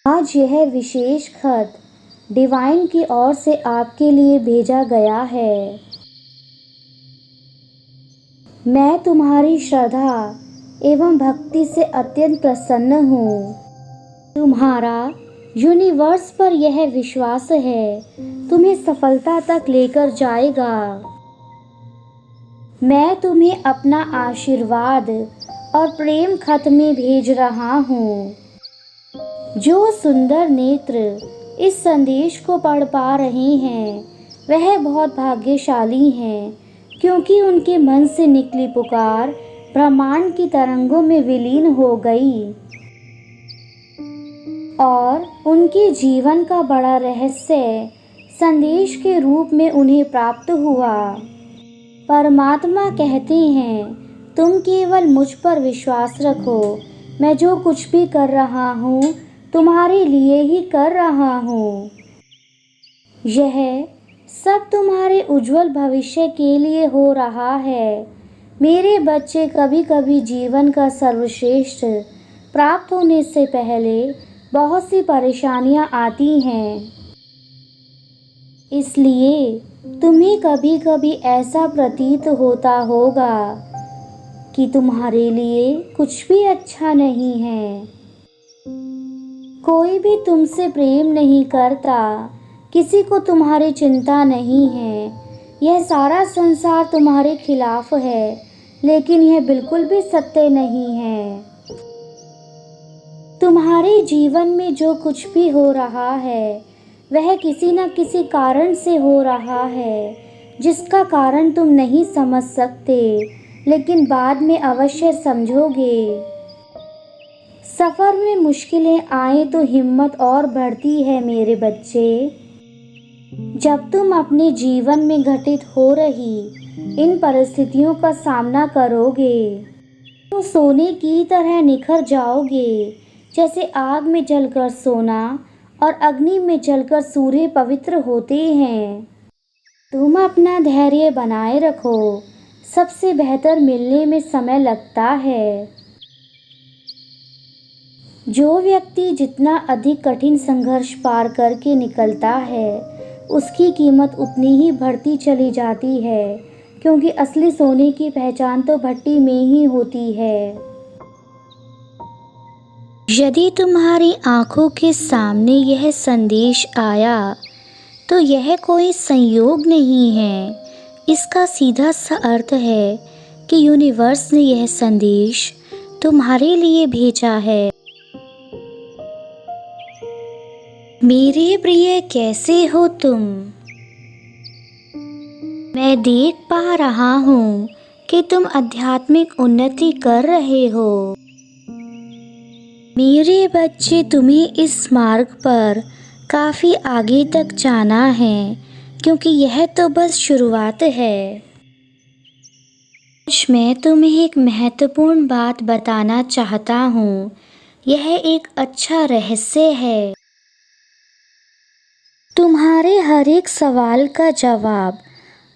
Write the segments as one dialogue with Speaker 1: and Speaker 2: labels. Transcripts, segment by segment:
Speaker 1: आज यह विशेष खत डिवाइन की ओर से आपके लिए भेजा गया है। मैं तुम्हारी श्रद्धा एवं भक्ति से अत्यंत प्रसन्न हूँ। तुम्हारा यूनिवर्स पर यह विश्वास है तुम्हें सफलता तक लेकर जाएगा। मैं तुम्हें अपना आशीर्वाद और प्रेम खत में भेज रहा हूँ। जो सुंदर नेत्र इस संदेश को पढ़ पा रहे हैं वह बहुत भाग्यशाली हैं, क्योंकि उनके मन से निकली पुकार ब्रह्मांड की तरंगों में विलीन हो गई और उनके जीवन का बड़ा रहस्य संदेश के रूप में उन्हें प्राप्त हुआ। परमात्मा कहते हैं, तुम केवल मुझ पर विश्वास रखो। मैं जो कुछ भी कर रहा हूँ तुम्हारे लिए ही कर रहा हूँ। यह सब तुम्हारे उज्जवल भविष्य के लिए हो रहा है। मेरे बच्चे, कभी कभी जीवन का सर्वश्रेष्ठ प्राप्त होने से पहले बहुत सी परेशानियाँ आती हैं। इसलिए तुम्हें कभी कभी ऐसा प्रतीत होता होगा कि तुम्हारे लिए कुछ भी अच्छा नहीं है। कोई भी तुमसे प्रेम नहीं करता, किसी को तुम्हारी चिंता नहीं है। यह सारा संसार तुम्हारे खिलाफ है, लेकिन यह बिल्कुल भी सत्य नहीं है। तुम्हारे जीवन में जो कुछ भी हो रहा है वह किसी न किसी कारण से हो रहा है, जिसका कारण तुम नहीं समझ सकते, लेकिन बाद में अवश्य समझोगे। सफ़र में मुश्किलें आए तो हिम्मत और बढ़ती है मेरे बच्चे। जब तुम अपने जीवन में घटित हो रही इन परिस्थितियों का सामना करोगे तो सोने की तरह निखर जाओगे, जैसे आग में जलकर सोना और अग्नि में जलकर सूर्य पवित्र होते हैं। तुम अपना धैर्य बनाए रखो, सबसे बेहतर मिलने में समय लगता है। जो व्यक्ति जितना अधिक कठिन संघर्ष पार करके निकलता है उसकी कीमत उतनी ही बढ़ती चली जाती है, क्योंकि असली सोने की पहचान तो भट्टी में ही होती है। यदि तुम्हारी आंखों के सामने यह संदेश आया तो यह कोई संयोग नहीं है। इसका सीधा सा अर्थ है कि यूनिवर्स ने यह संदेश तुम्हारे लिए भेजा है। मेरे प्रिय, कैसे हो तुम? मैं देख पा रहा हूँ कि तुम आध्यात्मिक उन्नति कर रहे हो। मेरे बच्चे, तुम्हें इस मार्ग पर काफ़ी आगे तक जाना है, क्योंकि यह तो बस शुरुआत है। आज मैं तुम्हें एक महत्वपूर्ण बात बताना चाहता हूँ। यह एक अच्छा रहस्य है। तुम्हारे हर एक सवाल का जवाब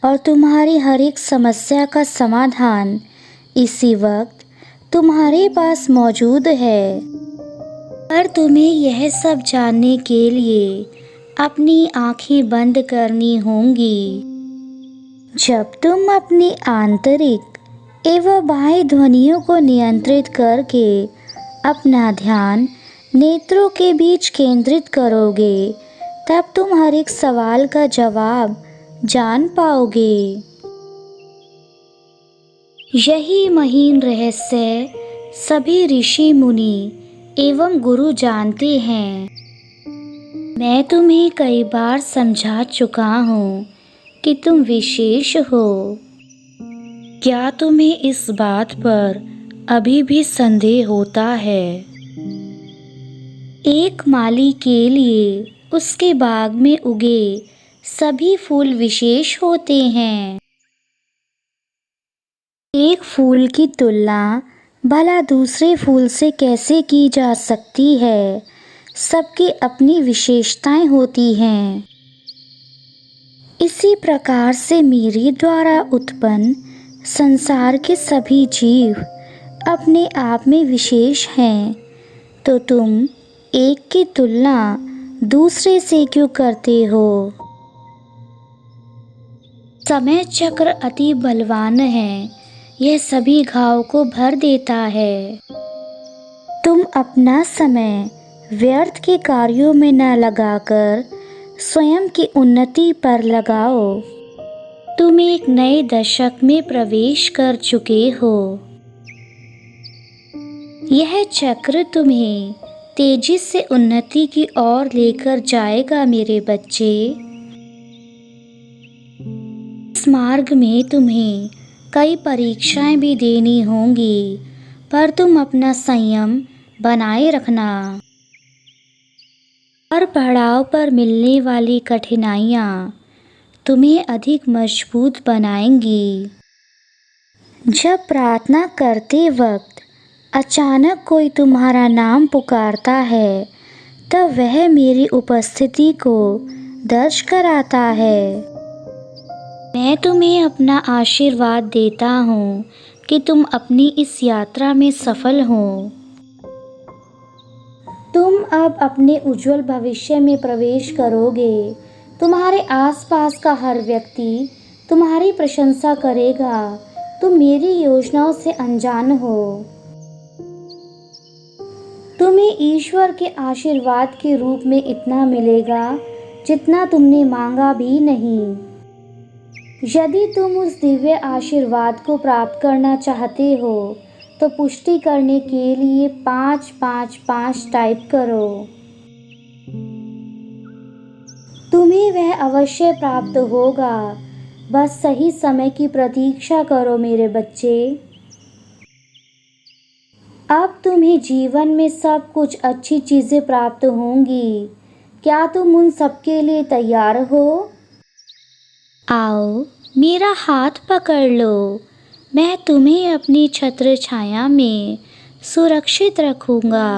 Speaker 1: और तुम्हारी हर एक समस्या का समाधान इसी वक्त तुम्हारे पास मौजूद है। पर तुम्हें यह सब जानने के लिए अपनी आंखें बंद करनी होंगी। जब तुम अपनी आंतरिक एवं बाह्य ध्वनियों को नियंत्रित करके अपना ध्यान नेत्रों के बीच केंद्रित करोगे, तब तुम हर एक सवाल का जवाब जान पाओगे। यही महीन रहस्य सभी ऋषि मुनि एवं गुरु जानते हैं। मैं तुम्हें कई बार समझा चुका हूँ कि तुम विशेष हो। क्या तुम्हें इस बात पर अभी भी संदेह होता है? एक माली के लिए उसके बाग में उगे सभी फूल विशेष होते हैं। एक फूल की तुलना भला दूसरे फूल से कैसे की जा सकती है? सबकी अपनी विशेषताएं होती हैं। इसी प्रकार से मेरे द्वारा उत्पन्न संसार के सभी जीव अपने आप में विशेष हैं। तो तुम एक की तुलना दूसरे से क्यों करते हो? समय चक्र अति बलवान है, यह सभी घाव को भर देता है। तुम अपना समय व्यर्थ के कार्यों में न लगाकर स्वयं की उन्नति पर लगाओ। तुम एक नए दशक में प्रवेश कर चुके हो। यह चक्र तुम्हें तेजी से उन्नति की ओर लेकर जाएगा मेरे बच्चे। इस मार्ग में तुम्हें कई परीक्षाएं भी देनी होंगी, पर तुम अपना संयम बनाए रखना। हर पड़ाव पर मिलने वाली कठिनाइयाँ तुम्हें अधिक मजबूत बनाएंगी। जब प्रार्थना करते वक्त अचानक कोई तुम्हारा नाम पुकारता है, तब वह मेरी उपस्थिति को दर्ज कराता है। मैं तुम्हें अपना आशीर्वाद देता हूँ कि तुम अपनी इस यात्रा में सफल हो। तुम अब अपने उज्जवल भविष्य में प्रवेश करोगे। तुम्हारे आसपास का हर व्यक्ति तुम्हारी प्रशंसा करेगा। तुम मेरी योजनाओं से अनजान हो। तुम्हें ईश्वर के आशीर्वाद के रूप में इतना मिलेगा जितना तुमने मांगा भी नहीं। यदि तुम उस दिव्य आशीर्वाद को प्राप्त करना चाहते हो तो पुष्टि करने के लिए 555 टाइप करो। तुम्हें वह अवश्य प्राप्त होगा। बस सही समय की प्रतीक्षा करो मेरे बच्चे। अब तुम्हें जीवन में सब कुछ अच्छी चीज़ें प्राप्त होंगी। क्या तुम उन सब के लिए तैयार हो? आओ मेरा हाथ पकड़ लो। मैं तुम्हें अपनी छत्र छाया में सुरक्षित रखूँगा।